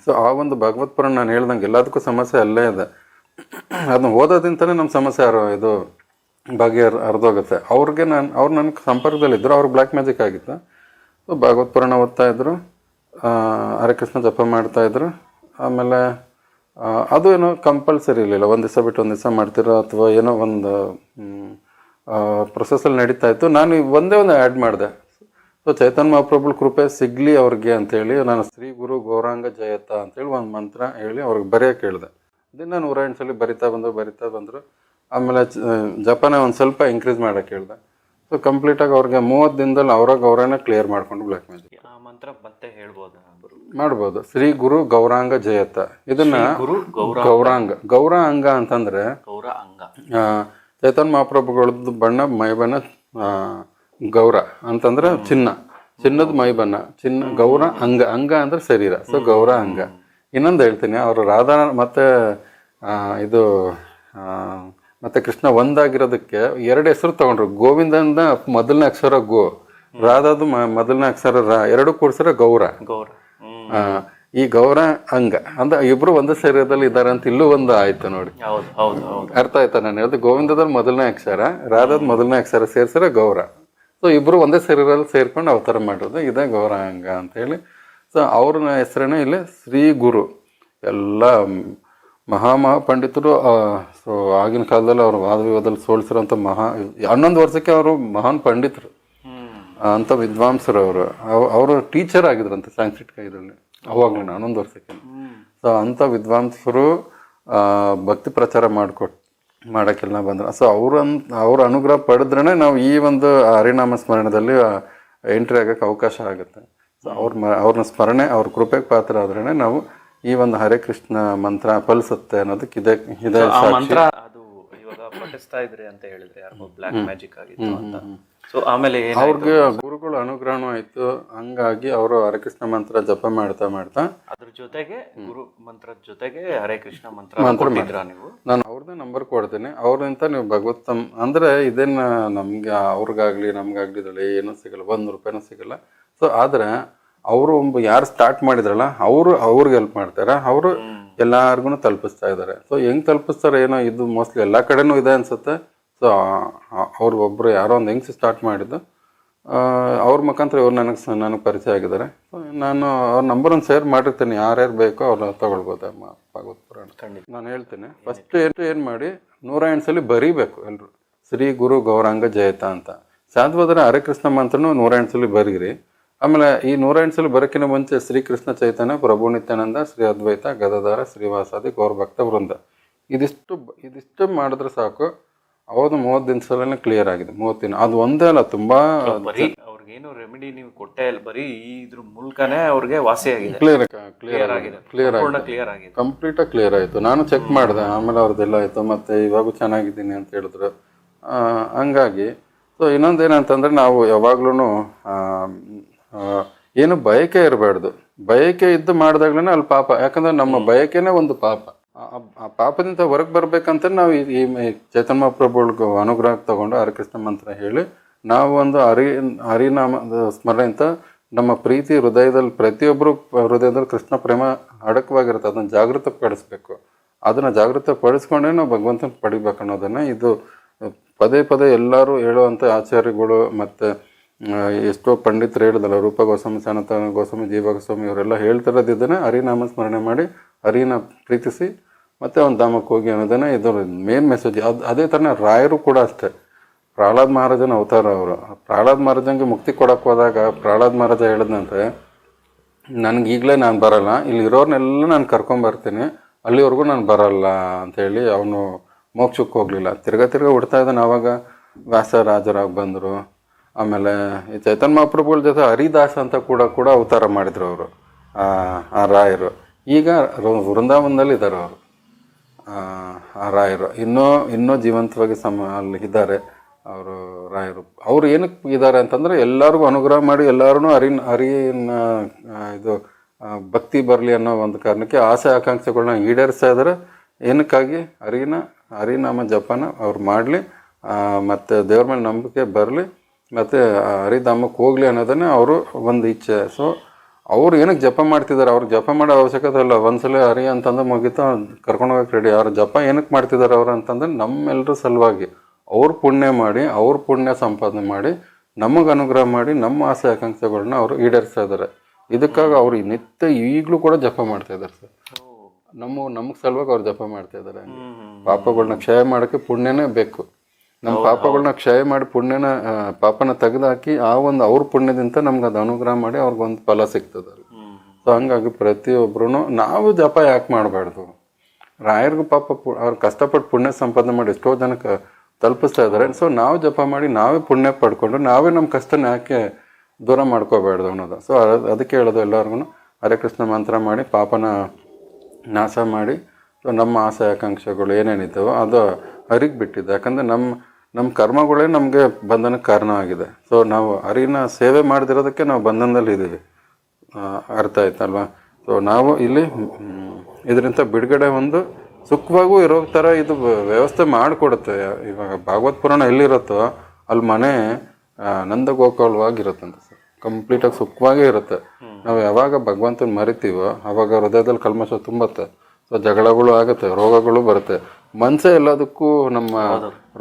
ಸೊ ಆ ಒಂದು ಭಗವತ್ ಪುರಾಣ ನಾನು ಹೇಳ್ದಂಗೆ ಎಲ್ಲದಕ್ಕೂ ಸಮಸ್ಯೆ ಅಲ್ಲೇ ಇದೆ. ಅದನ್ನ ಓದೋದಿಂತಲೇ ನಮ್ಮ ಸಮಸ್ಯೆ ಇದು ಅರ್ಧೋಗುತ್ತೆ. ಅವ್ರಿಗೆ ಅವ್ರು ನನ್ನ ಸಂಪರ್ಕದಲ್ಲಿದ್ದರು, ಅವ್ರಿಗೆ ಬ್ಲ್ಯಾಕ್ ಮ್ಯಾಜಿಕ್ ಆಗಿತ್ತು. ಸೊ ಭಾಗವತ್ ಪುರಾಣ ಓದ್ತಾ ಇದ್ರು, ಹರೇ ಕೃಷ್ಣ ಜಪ ಮಾಡ್ತಾಯಿದ್ರು. ಆಮೇಲೆ ಅದು ಏನೋ ಕಂಪಲ್ಸರಿ ಇರಲಿಲ್ಲ, ಒಂದು ದಿವಸ ಬಿಟ್ಟು ಒಂದು ದಿವಸ ಮಾಡ್ತಿರೋ ಅಥವಾ ಏನೋ ಒಂದು ಪ್ರೊಸೆಸಲ್ಲಿ ನಡೀತಾ ಇತ್ತು. ನಾನು ಒಂದೇ ಆ್ಯಡ್ ಮಾಡಿದೆ. ಸೊ ಚೈತನ್ಯ ಮಹಾಪ್ರಭುಗಳ ಕೃಪೆ ಸಿಗಲಿ ಅವ್ರಿಗೆ ಅಂತೇಳಿ ನಾನು ಶ್ರೀ ಗುರು ಗೌರಾಂಗ ಜಯತ ಅಂತೇಳಿ ಒಂದು ಮಂತ್ರ ಹೇಳಿ ಅವ್ರಿಗೆ ಬರೆಯೋಕೆ ಹೇಳಿದೆ. ದಿನ 108 ಸಲ ಬರಿತಾ ಬಂದರು. ಆಮೇಲೆ ಜಪಾನ ಒಂದು ಸ್ವಲ್ಪ ಇನ್ಕ್ರೀಸ್ ಮಾಡೋಕ್ಕೆ ಹೇಳಿದೆ. ಸೊ ಕಂಪ್ಲೀಟಾಗಿ ಅವ್ರಿಗೆ 30 ದಿನದಲ್ಲಿ ಅವರೇ ಕ್ಲಿಯರ್ ಮಾಡ್ಕೊಂಡು ಬ್ಲ್ಯಾಕ್ ಮ್ಯಾಜಿಕ್ ಆ ಮಂತ್ರ ಮತ್ತೆ ಹೇಳ್ಬೋದು, ಮಾಡ್ಬೋದು. ಶ್ರೀ ಗುರು ಗೌರಾಂಗ ಜಯತ. ಇದನ್ನ ಗೌರ ಅಂಗ ಅಂತಂದ್ರೆ ಚೈತನ್ಯ ಮಹಾಪ್ರಭುಗಳದ್ದು ಬಣ್ಣ ಮೈಬಣ್ಣ ಗೌರ ಅಂತಂದ್ರೆ ಚಿನ್ನದ ಮೈಬಣ್ಣ, ಗೌರ ಅಂಗ ಅಂದ್ರೆ ಶರೀರ. ಸೊ ಗೌರ ಅಂಗ. ಇನ್ನೊಂದು ಹೇಳ್ತೀನಿ, ಅವರು ರಾಧಾ ಮತ್ತೆ ಕೃಷ್ಣ ಒಂದಾಗಿರೋದಕ್ಕೆ 2 ಹೆಸರು ತಗೊಂಡ್ರು. ಗೋವಿಂದನ ಮೊದಲನೇ ಅಕ್ಷರ ಗೋ, ರಾಧಾದು ಮೊದಲನೇ ಅಕ್ಷರ ರಾ, 2 ಕೂಡ್ಸರ ಗೌರ. ಈ ಗೌರ ಅಂಗ ಅಂದ್ರೆ ಇಬ್ರು ಒಂದೇ ಶರೀರದಲ್ಲಿ ಇದ್ದಾರೆ ಅಂತ ಇಲ್ಲೂ ಒಂದು ಆಯ್ತು ನೋಡಿ. ಅರ್ಥ ಆಯ್ತಾ ನಾನು ಹೇಳಿದೆ? ಗೋವಿಂದದಲ್ಲಿ ಮೊದಲನೇ ಅಕ್ಷರ, ರಾಧಾದ ಮೊದಲನೇ ಅಕ್ಷರ ಸೇರ್ಸಿರ ಗೌರ. ಸೊ ಇಬ್ರು ಒಂದೇ ಶರೀರದಲ್ಲಿ ಸೇರ್ಕೊಂಡು ಅವತಾರ ಮಾಡೋದು, ಇದೇ ಗೌರ ಅಂಗ ಅಂತೇಳಿ. ಸೊ ಅವ್ರ ಹೆಸರೇನೆ ಇಲ್ಲಿ ಶ್ರೀ ಗುರು. ಎಲ್ಲ ಪಂಡಿತರು. ಸೊ ಆಗಿನ ಕಾಲದಲ್ಲಿ ಅವರು ವಾದ ವಿವಾದದಲ್ಲಿ ಸೋಲಿಸಿರೋಂಥ 11 ವರ್ಷಕ್ಕೆ ಅವರು ಮಹಾನ್ ಪಂಡಿತರು, ಅಂಥ ವಿದ್ವಾಂಸರು. ಅವರು ಟೀಚರ್ ಆಗಿದ್ರಂತೆ ಸಂಸ್ಕೃತ ಇದರಲ್ಲಿ ಅವಾಗಲೇ 11 ವರ್ಷಕ್ಕೆ. ಸೊ ಅಂಥ ವಿದ್ವಾಂಸರು ಭಕ್ತಿ ಪ್ರಚಾರ ಮಾಡೋಕ್ಕೆಲ್ಲ ಬಂದರು. ಸೊ ಅವ್ರ ಅನುಗ್ರಹ ಪಡೆದ್ರೇ ನಾವು ಈ ಒಂದು ಹರಿನಾಮ ಸ್ಮರಣದಲ್ಲಿ ಎಂಟ್ರಿ ಆಗೋಕ್ಕೆ ಅವಕಾಶ ಆಗುತ್ತೆ. ಸೊ ಅವ್ರನ್ನ ಸ್ಮರಣೆ, ಅವ್ರ ಕೃಪೆಗೆ ಪಾತ್ರ ಆದ್ರೇ ನಾವು ಈ ಒಂದು ಹರೇ ಕೃಷ್ಣ ಮಂತ್ರ ಫಲಿಸುತ್ತೆ ಅನ್ನೋದಕ್ಕೆ ಇದೆ ಮಂತ್ರ. ಅದು ಇವಾಗ ಪಠಿಸ್ತಾ ಇದ್ರಿ ಅಂತ ಹೇಳಿದ್ರೆ ಯಾರಿಗೋ ಬ್ಲ್ಯಾಕ್ ಮ್ಯಾಜಿಕ್ ಆಗಿತ್ತು ಅಂತ. ಸೊ ಆಮೇಲೆ ಅವ್ರಿಗೆ ಗುರುಗಳು ಅನುಗ್ರಹನೂ ಆಯ್ತು. ಹಂಗಾಗಿ ಅವರು ಹರೇ ಕೃಷ್ಣ ಮಂತ್ರ ಜಪ ಮಾಡ್ತಾ ಅದ್ರ ಜೊತೆಗೆ ಗುರು ಮಂತ್ರದ ಜೊತೆಗೆ ಹರೇ ಕೃಷ್ಣ ಮಂತ್ರ ನೀವು. ನಾನು ಅವ್ರದ್ದೇ ನಂಬರ್ ಕೊಡ್ತೀನಿ. ಅವ್ರಿಂದ ನೀವು ಭಗವತ್ತಮ್ ಅಂದ್ರೆ ಇದೇನು ನಮ್ಗೆ ಅವ್ರಿಗಾಗ್ಲಿ ನಮ್ಗಾಗ್ಲಿ ಇದ್ರಲ್ಲಿ ಏನೂ ಸಿಗಲ್ಲ, 1 ರೂಪಾಯಿನೂ ಸಿಗಲ್ಲ. ಸೊ ಆದ್ರೆ ಅವರು ಯಾರು ಸ್ಟಾರ್ಟ್ ಮಾಡಿದ್ರಲ್ಲ ಅವ್ರಿಗೆ ಹೆಲ್ಪ್ ಮಾಡ್ತಾರೆ. ಅವರು ಎಲ್ಲಾರ್ಗು ತಲುಪಿಸ್ತಾ ಇದ್ದಾರೆ. ಸೊ ಹೆಂಗ್ ತಲುಪಿಸ್ತಾರೆ ಏನೋ, ಇದು ಮೋಸ್ಟ್ಲಿ ಎಲ್ಲ ಕಡೆನೂ ಇದೆ ಅನ್ಸುತ್ತೆ. ಸೊ ಅವ್ರು ಒಬ್ರು ಯಾರೋ ಒಂದು ಹೆಂಗ್ಸ್ ಸ್ಟಾರ್ಟ್ ಮಾಡಿದ್ದು, ಅವ್ರ ಮುಖಾಂತರ ಇವ್ರು ನನಗೆ ಪರಿಚಯ ಆಗಿದ್ದಾರೆ. ಸೊ ನಾನು ಅವ್ರ ನಂಬರನ್ನು ಶೇರ್ ಮಾಡಿರ್ತೀನಿ, ಯಾರ್ಯಾರು ಬೇಕೋ ಅವ್ರನ್ನ ತಗೊಳ್ಬೋದು. ಭಾಗವತ್ ಪುರಾಣ ನಾನು ಹೇಳ್ತೀನಿ. ಫಸ್ಟ್ ಏನು ಮಾಡಿ 108 ಸಲ ಬರೀಬೇಕು ಎಲ್ಲರೂ, ಶ್ರೀ ಗುರು ಗೌರಾಂಗ ಜಯತ ಅಂತ. ಸಾಧ್ಯವಾದ್ರೆ ಹರೇ ಕೃಷ್ಣ ಮಂತ್ರನೂ 108 ಸಲ ಬರೀರಿ. ಆಮೇಲೆ ಈ 108 ಸಲ ಬರೋಕ್ಕಿಂತ ಮುಂಚೆ ಶ್ರೀಕೃಷ್ಣ ಚೈತನ್ಯ, ಪ್ರಭು ನಿತ್ಯಾನಂದ, ಶ್ರೀ ಅದ್ವೈತ, ಗದಾಧಾರ, ಶ್ರೀವಾಸಾದಿ, ಗೌರಭಕ್ತ ವೃಂದ, ಇದಿಷ್ಟು ಮಾಡಿದ್ರೆ ಸಾಕು. ಅವತ್ತು 30 ದಿನಸಲೇ ಕ್ಲಿಯರ್ ಆಗಿದೆ. 30 ದಿನ ಅದು ಒಂದೇ ಅಲ್ಲ, ತುಂಬಾ ಅವ್ರಿಗೇನು ರೆಮಿಡಿ ನೀವು ಕೊಟ್ಟೇ ಇಲ್ಲ, ಬರೀ ಇದ್ರ ಮೂಲಕನೇ ಅವ್ರಿಗೆ ವಾಸಿ ಆಗಿದೆ. ಕ್ಲಿಯರ್ ಆಗಿದೆ, ಕಂಪ್ಲೀಟ್ ಆಗಿ ಕ್ಲಿಯರ್ ಆಯ್ತು. ನಾನು ಚೆಕ್ ಮಾಡಿದೆ, ಆಮೇಲೆ ಅವ್ರದ್ದೆಲ್ಲ ಆಯ್ತು. ಮತ್ತೆ ಇವಾಗೂ ಚೆನ್ನಾಗಿದ್ದೀನಿ ಅಂತ ಹೇಳಿದ್ರು. ಹಂಗಾಗಿ ಸೊ ಇನ್ನೊಂದೇನಂತಂದ್ರೆ ನಾವು ಯಾವಾಗ್ಲೂ ಏನು ಬಯಕೆ ಇರಬಾರ್ದು. ಬಯಕೆ ಇದ್ದು ಮಾಡಿದಾಗ್ಲೇ ಅಲ್ಲಿ ಪಾಪ. ಯಾಕಂದ್ರೆ ನಮ್ಮ ಬಯಕೆನೇ ಒಂದು ಪಾಪ. ಆ ಪಾಪದಿಂದ ಹೊರಗೆ ಬರ್ಬೇಕಂತ ನಾವು ಈ ಚೈತನ್ಯ ಮಹಾಪ್ರಭುಗಳಿಗೆ ಅನುಗ್ರಹ ತಗೊಂಡು ಹರೇ ಕೃಷ್ಣ ಮಂತ್ರ ಹೇಳಿ ನಾವು ಒಂದು ಹರಿನಾಮದ ಸ್ಮರಣೆ ಅಂತ ನಮ್ಮ ಪ್ರೀತಿ ಹೃದಯದಲ್ಲಿ, ಪ್ರತಿಯೊಬ್ಬರು ಹೃದಯದಲ್ಲಿ ಕೃಷ್ಣ ಪ್ರೇಮ ಅಡಕವಾಗಿರುತ್ತೆ. ಅದನ್ನು ಜಾಗೃತಪಡಿಸ್ಬೇಕು. ಅದನ್ನು ಜಾಗೃತಪಡಿಸ್ಕೊಂಡೇ ನಾವು ಭಗವಂತನ ಪಡಿಬೇಕು ಅನ್ನೋದನ್ನು ಇದು ಪದೇ ಎಲ್ಲರೂ ಹೇಳುವಂಥ ಆಚಾರ್ಯಗಳು ಮತ್ತು ಎಷ್ಟೋ ಪಂಡಿತರು ಹೇಳಿದಲ್ಲ, ರೂಪ ಗೋಸ್ವಾಮಿ, ಸನಾತನ ಗೋಸ್ವಾಮಿ, ಜೀವ ಗೋಸ್ವಾಮಿ ಇವರೆಲ್ಲ ಹೇಳ್ತಿರೋದಿದ್ದನ್ನೇ ಹರಿನಾಮ ಸ್ಮರಣೆ ಮಾಡಿ ಹರಿನ ಪ್ರೀತಿಸಿ ಮತ್ತೆ ಒಂದು ಧಾಮಕ್ಕೆ ಹೋಗಿ ಅನ್ನೋದನ್ನೇ ಇದರ ಮೇನ್ ಮೆಸೇಜ್. ಅದೇ ಥರನೇ ರಾಯರು ಕೂಡ ಅಷ್ಟೇ. ಪ್ರಹ್ಲಾದ್ ಮಹಾರಾಜನ ಅವತಾರ ಅವರು. ಪ್ರಹ್ಲಾದ್ ಮಹಾರಾಜಂಗೆ ಮುಕ್ತಿ ಕೊಡಕ್ಕೆ ಹೋದಾಗ ಪ್ರಹ್ಲಾದ್ ಮಹಾರಾಜ ಹೇಳಿದಂತೆ, ನನಗೆ ಈಗಲೇ ನಾನು ಬರಲ್ಲ, ಇಲ್ಲಿ ಇರೋರ್ನೆಲ್ಲ ನಾನು ಕರ್ಕೊಂಬರ್ತೀನಿ, ಅಲ್ಲಿವರೆಗೂ ನಾನು ಬರಲ್ಲ ಅಂಥೇಳಿ ಅವನು ಮೋಕ್ಷಕ್ಕೆ ಹೋಗಲಿಲ್ಲ. ತಿರ್ಗಾ ಹುಡ್ತಾ ಇದ್ದಾನೆ. ಆವಾಗ ವ್ಯಾಸರಾಜರಾಗಿ ಬಂದರು. ಆಮೇಲೆ ಈ ಚೈತನ್ಯ ಮಹಾಪ್ರಭುಗಳ ಜೊತೆ ಹರಿದಾಸ್ ಅಂತ ಕೂಡ ಅವತಾರ ಮಾಡಿದ್ರು ಅವರು, ಆ ರಾಯರು. ಈಗ ವೃಂದಾವನದಲ್ಲಿ ಇದ್ದಾರೆ ಅವರು, ಆ ರಾಯರು ಇನ್ನೂ ಜೀವಂತವಾಗಿ ಅಲ್ಲಿ ಇದ್ದಾರೆ ಅವರು ರಾಯರು. ಅವ್ರು ಏನಕ್ಕೆ ಇದ್ದಾರೆ ಅಂತಂದರೆ ಎಲ್ಲರಿಗೂ ಅನುಗ್ರಹ ಮಾಡಿ ಎಲ್ಲರೂ ಹರಿನ ಇದು ಭಕ್ತಿ ಬರಲಿ ಅನ್ನೋ ಒಂದು ಕಾರಣಕ್ಕೆ ಆಸೆ ಆಕಾಂಕ್ಷೆಗಳನ್ನ ಈಡೇರಿಸ್ತಾ ಇದ್ದಾರೆ. ಏನಕ್ಕಾಗಿ? ಹರಿನಾಮ ಜಪನ ಅವ್ರು ಮಾಡಲಿ, ಮತ್ತು ದೇವ್ರ ಮೇಲೆ ನಂಬಿಕೆ ಬರಲಿ, ಮತ್ತು ಹರಿಧಾಮಕ್ಕೆ ಹೋಗಲಿ ಅನ್ನೋದನ್ನೇ ಅವರು ಒಂದು ಇಚ್ಛೆ. ಸೊ ಅವ್ರು ಏನಕ್ಕೆ ಜಪ ಮಾಡ್ತಿದ್ದಾರೆ? ಅವ್ರಿಗೆ ಜಪ ಮಾಡೋ ಅವಶ್ಯಕತೆ ಇಲ್ಲ. ಒಂದ್ಸಲ ಹರಿ ಅಂತಂದ್ರೆ ಮುಗಿತಾ ಕರ್ಕೊಂಡು ಹೋಗಕ್ಕೆ ರೆಡಿ. ಅವ್ರ ಜಪ ಏನಕ್ಕೆ ಮಾಡ್ತಿದ್ದಾರೆ ಅವರು ಅಂತಂದ್ರೆ ನಮ್ಮೆಲ್ಲರ ಸಲುವಾಗಿ ಅವ್ರು ಪುಣ್ಯ ಮಾಡಿ, ಅವ್ರ ಪುಣ್ಯ ಸಂಪಾದನೆ ಮಾಡಿ, ನಮಗೆ ಅನುಗ್ರಹ ಮಾಡಿ, ನಮ್ಮ ಆಸೆ ಆಕಾಂಕ್ಷೆಗಳನ್ನ ಅವರು ಈಡೇರಿಸ್ತಾ ಇದ್ದಾರೆ. ಇದಕ್ಕಾಗಿ ಅವ್ರು ನಿತ್ಯ ಈಗಲೂ ಕೂಡ ಜಪ ಮಾಡ್ತಾ ಇದ್ದಾರೆ ಸರ್. ನಮಗೆ ಸಲುವಾಗಿ ಅವ್ರು ಜಪ ಮಾಡ್ತಾ ಇದ್ದಾರೆ. ಪಾಪಗಳನ್ನ ಕ್ಷಯ ಮಾಡೋಕ್ಕೆ ಪುಣ್ಯನೇ ಬೇಕು. ನಮ್ಮ ಪಾಪಗಳನ್ನ ಕ್ಷಯ ಮಾಡಿ ಪಾಪನ ತೆಗೆದುಹಾಕಿ ಅವ್ರ ಪುಣ್ಯದಿಂದ ನಮ್ಗೆ ಅದು ಅನುಗ್ರಹ ಮಾಡಿ ಅವ್ರಿಗೊಂದು ಫಲ ಸಿಗ್ತದೆ. ಸೊ ಹಂಗಾಗಿ ಪ್ರತಿಯೊಬ್ಬರು ನಾವು ಜಪ ಯಾಕೆ ಮಾಡಬಾರ್ದು? ರಾಯರಿಗೂ ಪಾಪ ಅವ್ರು ಕಷ್ಟಪಟ್ಟು ಪುಣ್ಯ ಸಂಪಾದನೆ ಮಾಡಿ ಎಷ್ಟೋ ಜನಕ್ಕೆ ತಲುಪಿಸ್ತಾ ಇದ್ದಾರೆ. ಸೊ ನಾವು ಜಪ ಮಾಡಿ ನಾವೇ ಪುಣ್ಯ ಪಡ್ಕೊಂಡು ನಾವೇ ನಮ್ಮ ಕಷ್ಟನ ಯಾಕೆ ದೂರ ಮಾಡ್ಕೋಬಾರ್ದು ಅನ್ನೋದು. ಸೊ ಅದಕ್ಕೆ ಹೇಳೋದು ಎಲ್ಲರಿಗೂ ಹರೇ ಕೃಷ್ಣ ಮಂತ್ರ ಮಾಡಿ ಪಾಪನ ನಾಶ ಮಾಡಿ, ಸೊ ನಮ್ಮ ಆಸೆ ಆಕಾಂಕ್ಷೆಗಳು ಏನೇನಿದ್ದಾವೋ ಅದು ಹರಿಗೆ ಬಿಟ್ಟಿದೆ. ಯಾಕಂದರೆ ನಮ್ಮ ಕರ್ಮಗಳೇ ನಮಗೆ ಬಂಧನಕ್ಕೆ ಕಾರಣ ಆಗಿದೆ. ಸೊ ನಾವು ಹರಿನ ಸೇವೆ ಮಾಡದಿರೋದಕ್ಕೆ ನಾವು ಬಂಧನದಲ್ಲಿ ಇದ್ದೀವಿ. ಅರ್ಥ ಆಯ್ತಲ್ವಾ? ಸೊ ನಾವು ಇಲ್ಲಿ ಇದರಿಂದ ಬಿಡುಗಡೆ ಒಂದು ಸುಖವಾಗೂ ಇರೋ ಥರ ಇದು ವ್ಯವಸ್ಥೆ ಮಾಡಿಕೊಡುತ್ತೆ. ಇವಾಗ ಭಾಗವತ್ ಪುರಾಣ ಎಲ್ಲಿರುತ್ತೋ ಅಲ್ಲಿ ಮನೆ ನಂದಗೋಕುಲವಾಗಿರುತ್ತಂತೆ ಸರ್. ಕಂಪ್ಲೀಟಾಗಿ ಸುಖವಾಗೇ ಇರುತ್ತೆ. ನಾವು ಯಾವಾಗ ಭಗವಂತನ ಮರಿತೀವೋ ಆವಾಗ ಹೃದಯದಲ್ಲಿ ಕಲ್ಮಶ ತುಂಬುತ್ತೆ. ಸೊ ಜಗಳಗಳು ಆಗುತ್ತೆ, ರೋಗಗಳು ಬರುತ್ತೆ. ಮನಸ್ಸೇ ಎಲ್ಲದಕ್ಕೂ ನಮ್ಮ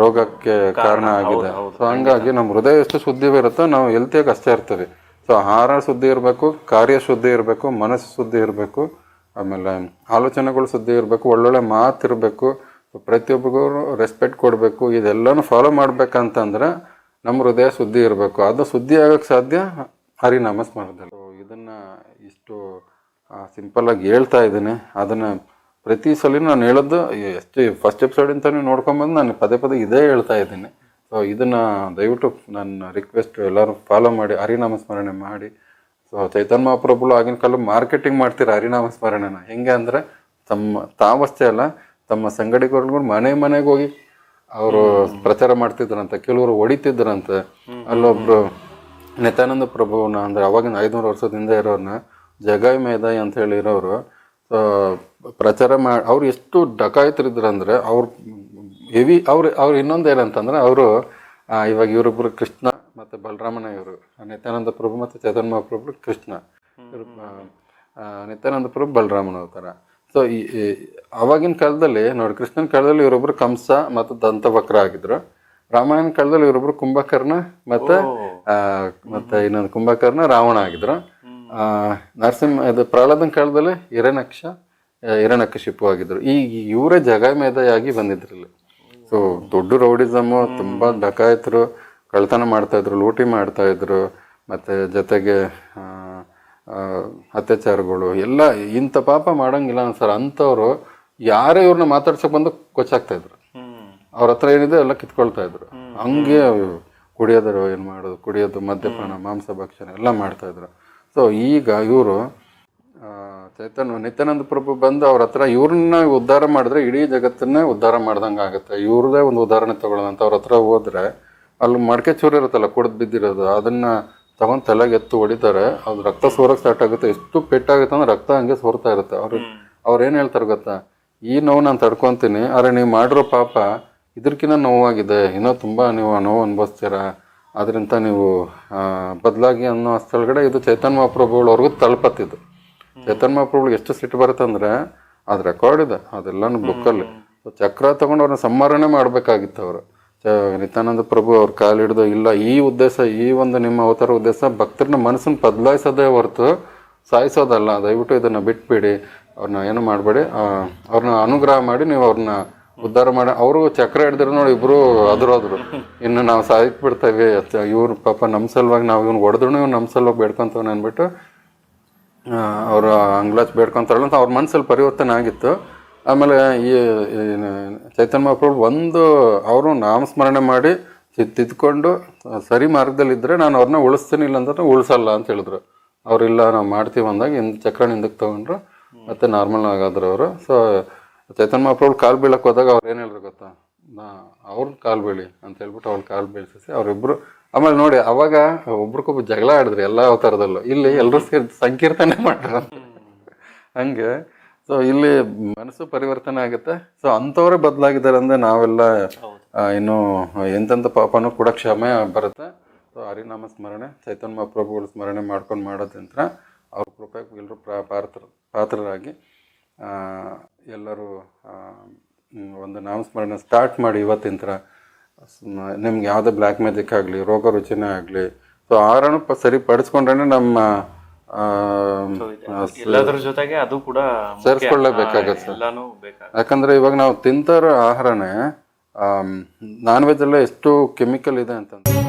ರೋಗಕ್ಕೆ ಕಾರಣ ಆಗಿದೆ. ಸೊ ಹಂಗಾಗಿ ನಮ್ಮ ಹೃದಯ ಎಷ್ಟು ಶುದ್ಧಿ ಇರುತ್ತೋ ನಾವು ಹೆಲ್ತಿಯಾಗಿ ಅಷ್ಟೇ ಇರ್ತೀವಿ. ಸೊ ಆಹಾರ ಶುದ್ಧಿ ಇರಬೇಕು, ಕಾರ್ಯ ಶುದ್ಧಿ ಇರಬೇಕು, ಮನಸ್ಸು ಶುದ್ಧಿ ಇರಬೇಕು, ಆಮೇಲೆ ಆಲೋಚನೆಗಳು ಶುದ್ಧಿ ಇರಬೇಕು, ಒಳ್ಳೊಳ್ಳೆ ಮಾತಿರಬೇಕು, ಪ್ರತಿಯೊಬ್ಬರಿಗೂ ರೆಸ್ಪೆಕ್ಟ್ ಕೊಡಬೇಕು. ಇದೆಲ್ಲನೂ ಫಾಲೋ ಮಾಡ್ಬೇಕಂತಂದ್ರೆ ನಮ್ಮ ಹೃದಯ ಶುದ್ಧಿ ಇರಬೇಕು. ಅದು ಶುದ್ಧಿ ಆಗೋಕ್ಕೆ ಸಾಧ್ಯ ಹರಿನಾಮ ಸ್ಮರಣದಲ್ಲಿ. ಇದನ್ನು ಇಷ್ಟು ಸಿಂಪಲ್ಲಾಗಿ ಹೇಳ್ತಾ ಇದ್ದೀನಿ. ಅದನ್ನು ಪ್ರತಿ ಸಲ ನಾನು ಹೇಳೋದು ಎಷ್ಟು ಫಸ್ಟ್ ಎಪಿಸೋಡಿಂದ ನೀವು ನೋಡ್ಕೊಂಬಂದು ನಾನು ಪದೇ ಇದೇ ಹೇಳ್ತಾ ಇದ್ದೀನಿ. ಸೊ ಇದನ್ನು ದಯವಿಟ್ಟು ನನ್ನ ರಿಕ್ವೆಸ್ಟ್, ಎಲ್ಲರೂ ಫಾಲೋ ಮಾಡಿ, ಹರಿನಾಮ ಸ್ಮರಣೆ ಮಾಡಿ. ಸೊ ಚೈತನ್ಯ ಮಹಾಪ್ರಭುಗಳು ಆಗಿನ ಕಾಲ ಮಾರ್ಕೆಟಿಂಗ್ ಮಾಡ್ತೀರ ಹರಿನಾಮ ಸ್ಮರಣೆನ. ಹೆಂಗೆ ಅಂದರೆ ತಾವಷ್ಟೇ ಅಲ್ಲ, ತಮ್ಮ ಸಂಗಡಿಗರುಗಳು ಮನೆಗೆ ಹೋಗಿ ಅವರು ಪ್ರಚಾರ ಮಾಡ್ತಿದ್ರಂತೆ. ಕೆಲವರು ಹೊಡಿತಿದ್ರಂತೆ. ಅಲ್ಲೊಬ್ರು ನಿತ್ಯಾನಂದ ಪ್ರಭುವನ್ನ, ಅಂದರೆ ಅವಾಗಿನ 500 ವರ್ಷದಿಂದ ಇರೋರನ್ನ ಜಗಾಯ್ ಮೇದಾಯಿ ಅಂತ ಹೇಳಿರೋರು ಪ್ರಚಾರ ಮಾಡಿ ಅವ್ರು ಎಷ್ಟು ಡಕಾಯಿತರಿದ್ರಂದ್ರೆ ಅವ್ರು ಹೆವಿ. ಅವ್ರು ಇನ್ನೊಂದು ಏನಂತಂದ್ರೆ ಅವರು ಇವಾಗ ಇವರಿಬ್ಬರು ಕೃಷ್ಣ ಮತ್ತು ಬಲರಾಮನ, ಇವರು ನಿತ್ಯಾನಂದ ಪ್ರಭು ಮತ್ತು ಚೈತನ್ಯ ಮಹಾಪ್ರಭು ಕೃಷ್ಣ, ಇವರು ನಿತ್ಯಾನಂದ ಪ್ರಭು ಬಲರಾಮನ ಅವತಾರ. ಸೊ ಅವಾಗಿನ ಕಾಲದಲ್ಲಿ ನೋಡಿ, ಕೃಷ್ಣನ ಕಾಲದಲ್ಲಿ ಇವರೊಬ್ಬರು ಕಂಸ ಮತ್ತು ದಂತವಕ್ರ ಆಗಿದ್ರು. ರಾಮಾಯಣ ಕಾಲದಲ್ಲಿ ಇವರೊಬ್ಬರು ಕುಂಭಕರ್ಣ ಮತ್ತೆ ಇನ್ನೊಂದು ಕುಂಭಕರ್ಣ ರಾವಣ ಆಗಿದ್ರು. ಇದು ಪ್ರಹ್ಲಾದನ ಕಾಲದಲ್ಲಿ ಹಿರಣ್ಯಕಶಿಪು ಆಗಿದ್ರು. ಇವರೇ ಜಗಮೇಧೆಯಾಗಿ ಬಂದಿದ್ರಲ್ಲಿ. ಸೊ ದೊಡ್ಡ ರೌಡಿಸಮು, ತುಂಬ ಡಕಾಯಿತರು, ಕಳ್ತನ ಮಾಡ್ತಾಯಿದ್ರು, ಲೂಟಿ ಮಾಡ್ತಾಯಿದ್ರು, ಮತ್ತು ಜೊತೆಗೆ ಅತ್ಯಾಚಾರಗಳು ಎಲ್ಲ. ಇಂಥ ಪಾಪ ಮಾಡೋಂಗಿಲ್ಲ ಸರ್. ಅಂಥವ್ರು ಯಾರೇ ಇವ್ರನ್ನ ಮಾತಾಡ್ಸೋಕೆ ಬಂದು ಕೊಚ್ಚಾಗ್ತಾಯಿದ್ರು. ಅವ್ರ ಹತ್ರ ಏನಿದೆ ಎಲ್ಲ ಕಿತ್ಕೊಳ್ತಾ ಇದ್ರು. ಹಂಗೆ ಕುಡಿಯೋದ್ರು, ಏನು ಮಾಡೋದು, ಕುಡಿಯೋದು, ಮದ್ಯಪಾನ, ಮಾಂಸ ಭಕ್ಷಣೆ ಎಲ್ಲ ಮಾಡ್ತಾಯಿದ್ರು. ಸೊ ಈಗ ಇವರು ನಿತ್ಯಾನಂದ ಪ್ರಭು ಬಂದು ಅವ್ರ ಹತ್ರ ಇವ್ರನ್ನ ಉದ್ಧಾರ ಮಾಡಿದ್ರೆ ಇಡೀ ಜಗತ್ತನ್ನೇ ಉದ್ಧಾರ ಮಾಡ್ದಂಗೆ ಆಗುತ್ತೆ. ಇವ್ರದೇ ಒಂದು ಉದಾಹರಣೆ ತಗೊಳ್ಳೋಣ ಅಂತ ಅವ್ರ ಹತ್ರ ಹೋದ್ರೆ ಅಲ್ಲಿ ಮಡಕೆ ಚೂರು ಇರುತ್ತಲ್ಲ, ಕುಡಿದು ಬಿದ್ದಿರೋದು, ಅದನ್ನು ತಗೊಂಡು ತಲೆಗೆ ಎತ್ತು ಹೊಡಿತಾರೆ. ಅದು ರಕ್ತ ಸೋರಕ್ಕೆ ಸ್ಟಾರ್ಟ್ ಆಗುತ್ತೆ. ಎಷ್ಟು ಪೆಟ್ಟಾಗುತ್ತೆ ಅಂದ್ರೆ ರಕ್ತ ಹಂಗೆ ಸೋರ್ತಾ ಇರುತ್ತೆ. ಅವ್ರು ಏನು ಹೇಳ್ತಾರೆ ಗೊತ್ತಾ, ಈ ನೋವು ನಾನು ತಡ್ಕೊತೀನಿ, ಆದರೆ ನೀವು ಮಾಡಿರೋ ಪಾಪ ಇದಕ್ಕಿಂತ ನೋವಾಗಿದೆ, ಇನ್ನೂ ತುಂಬ ನೀವು ನೋವು ಅನುಭವಿಸ್ತೀರ, ಅದರಿಂದ ನೀವು ಬದಲಾಗಿ ಅನ್ನೋ ಸ್ಥಳಗಡೆ ಇದು ಚೈತನ್ಯ ಮಹಾಪ್ರಭುಗಳವ್ರಿಗೂ ತಲುಪತ್ತಿದ್ದು. ಚೈತನ್ಯ ಮಹಾಪ್ರಭುಗಳಿಗೆ ಎಷ್ಟು ಸಿಟ್ಟು ಬರುತ್ತೆ ಅಂದರೆ ಅದು ರೆಕಾರ್ಡ್ ಇದೆ, ಅದೆಲ್ಲನೂ ಬುಕ್ಕಲ್ಲಿ. ಚಕ್ರ ತಗೊಂಡು ಅವ್ರನ್ನ ಸಂಹರಣೆ ಮಾಡಬೇಕಾಗಿತ್ತು ಅವರು. ನಿತ್ಯಾನಂದ ಪ್ರಭು ಅವ್ರ ಕಾಲು ಹಿಡಿದು, ಇಲ್ಲ, ಈ ಉದ್ದೇಶ, ಈ ಒಂದು ನಿಮ್ಮ ಅವತಾರ ಉದ್ದೇಶ ಭಕ್ತರನ್ನ ಮನಸ್ಸನ್ನು ಬದಲಾಯಿಸೋದೇ ಹೊರತು ಸಾಯಿಸೋದಲ್ಲ. ದಯವಿಟ್ಟು ಇದನ್ನು ಬಿಟ್ಬಿಡಿ, ಅವ್ರನ್ನ ಏನು ಮಾಡಬೇಡಿ, ಅವ್ರನ್ನ ಅನುಗ್ರಹ ಮಾಡಿ ನೀವು ಅವ್ರನ್ನ ಉದ್ಧಾರ ಮಾಡಿ. ಅವರು ಚಕ್ರ ಹಿಡ್ದಿರೋ ನೋಡಿ, ಇಬ್ಬರು ಅದ್ರೋದ್ರು, ಇನ್ನು ನಾವು ಸಾಯಕ್ಕೆ ಬಿಡ್ತೇವೆ, ಇವ್ರು ಪಾಪ ನಮ್ಮ ಸಲುವಾಗಿ ನಾವು ಇವ್ನು ಹೊಡೆದ್ರು ಇವ್ನು ನಮ್ಮ ಸಲುವಾಗಿ ಬೇಡ್ಕೊತವನೆ ಅಂದ್ಬಿಟ್ಟು ಅವರು ಅಂಗ್ಲಾಚ್ ಬೇಡ್ಕೊತಾರಲ್ಲ ಅಂತ ಅವ್ರ ಮನಸ್ಸಲ್ಲಿ ಪರಿವರ್ತನೆ ಆಗಿತ್ತು. ಆಮೇಲೆ ಈ ಚೈತನ್ಯ ಮಹಾಪ್ರಭು ಅವರು ನಾಮಸ್ಮರಣೆ ಮಾಡಿ ತಿದ್ಕೊಂಡು ಸರಿ ಮಾರ್ಗದಲ್ಲಿದ್ದರೆ ನಾನು ಅವ್ರನ್ನ ಉಳಿಸ್ತೀನಿ, ಇಲ್ಲ ಅಂತಂದ್ರೆ ಉಳಿಸಲ್ಲ ಅಂತ ಹೇಳಿದ್ರು. ಅವರಿಲ್ಲ ನಾವು ಮಾಡ್ತೀವಿ ಅಂದಾಗ ಚಕ್ರನ ಹಿಂದಕ್ಕೆ ತೊಗೊಂಡ್ರು, ಮತ್ತು ನಾರ್ಮಲ್ ಆಗಾದ್ರು ಅವರು. ಸೊ ಚೈತನ್ಯ ಮಹಾಪ್ರಭು ಕಾಲು ಬೀಳಕ್ಕೆ ಹೋದಾಗ ಅವ್ರು ಏನು ಹೇಳಿದ್ರು ಗೊತ್ತಾ, ಅವ್ರ ಕಾಲು ಬೀಳಿ ಅಂತ ಹೇಳ್ಬಿಟ್ಟು ಅವ್ರ ಕಾಲು ಬೀಳ್ಸಿಸಿ ಅವರಿಬ್ಬರು. ಆಮೇಲೆ ನೋಡಿ ಅವಾಗ ಒಬ್ರಿಗೊಬ್ಬರು ಜಗಳ ಆಡಿದ್ರಿ ಎಲ್ಲ ಅವತಾರದಲ್ಲೂ. ಇಲ್ಲಿ ಎಲ್ಲರೂ ಸೇರಿ ಸಂಕೀರ್ತನೆ ಮಾಡ್ರ ಹಂಗೆ. ಸೊ ಇಲ್ಲಿ ಮನಸ್ಸು ಪರಿವರ್ತನೆ ಆಗುತ್ತೆ. ಸೊ ಅಂಥವರೇ ಬದಲಾಗಿದ್ದಾರೆ ಅಂದರೆ ನಾವೆಲ್ಲ ಇನ್ನು ಎಂತೆಂಥ ಪಾಪನೂ ಕೂಡ ಕ್ಷಮೆ ಬರುತ್ತೆ. ಸೊ ಹರಿನಾಮ ಸ್ಮರಣೆ, ಚೈತನ್ಯ ಮಹಾಪ್ರಭುಗಳ ಸ್ಮರಣೆ ಮಾಡ್ಕೊಂಡು ಮಾಡೋದ್ರಿಂದ ಅವ್ರ ಕೃಪೆಗೆ ಎಲ್ಲರೂ ಪಾತ್ರರಾಗಿ ಎಲ್ಲರೂ ಒಂದು ನಾಮಸ್ಮರಣೆ ಸ್ಟಾರ್ಟ್ ಮಾಡಿ. ಇವತ್ತಿನ ಥರ ನಿಮ್ಗೆ ಯಾವುದೇ ಬ್ಲ್ಯಾಕ್ ಮ್ಯಾಜಿಕ್ ಆಗಲಿ, ರೋಗ ರುಚಿನೇ ಆಗಲಿ, ಸೊ ಆಹಾರನೂ ಸರಿಪಡಿಸ್ಕೊಂಡ್ರೆ ನಮ್ಮ ಎಲ್ಲದ್ರ ಜೊತೆಗೆ ಅದು ಕೂಡ ಸೇರಿಸ್ಕೊಳ್ಳೇಬೇಕಾಗತ್ತೆ ಸರ್. ಎಲ್ಲಾನು ಬೇಕಾಗುತ್ತೆ. ಯಾಕಂದರೆ ಇವಾಗ ನಾವು ತಿಂತಾರೋ ಆಹಾರನೇ ನಾನ್ ವೆಜ್ ಎಲ್ಲ ಎಷ್ಟು ಕೆಮಿಕಲ್ ಇದೆ ಅಂತಂದ್ರೆ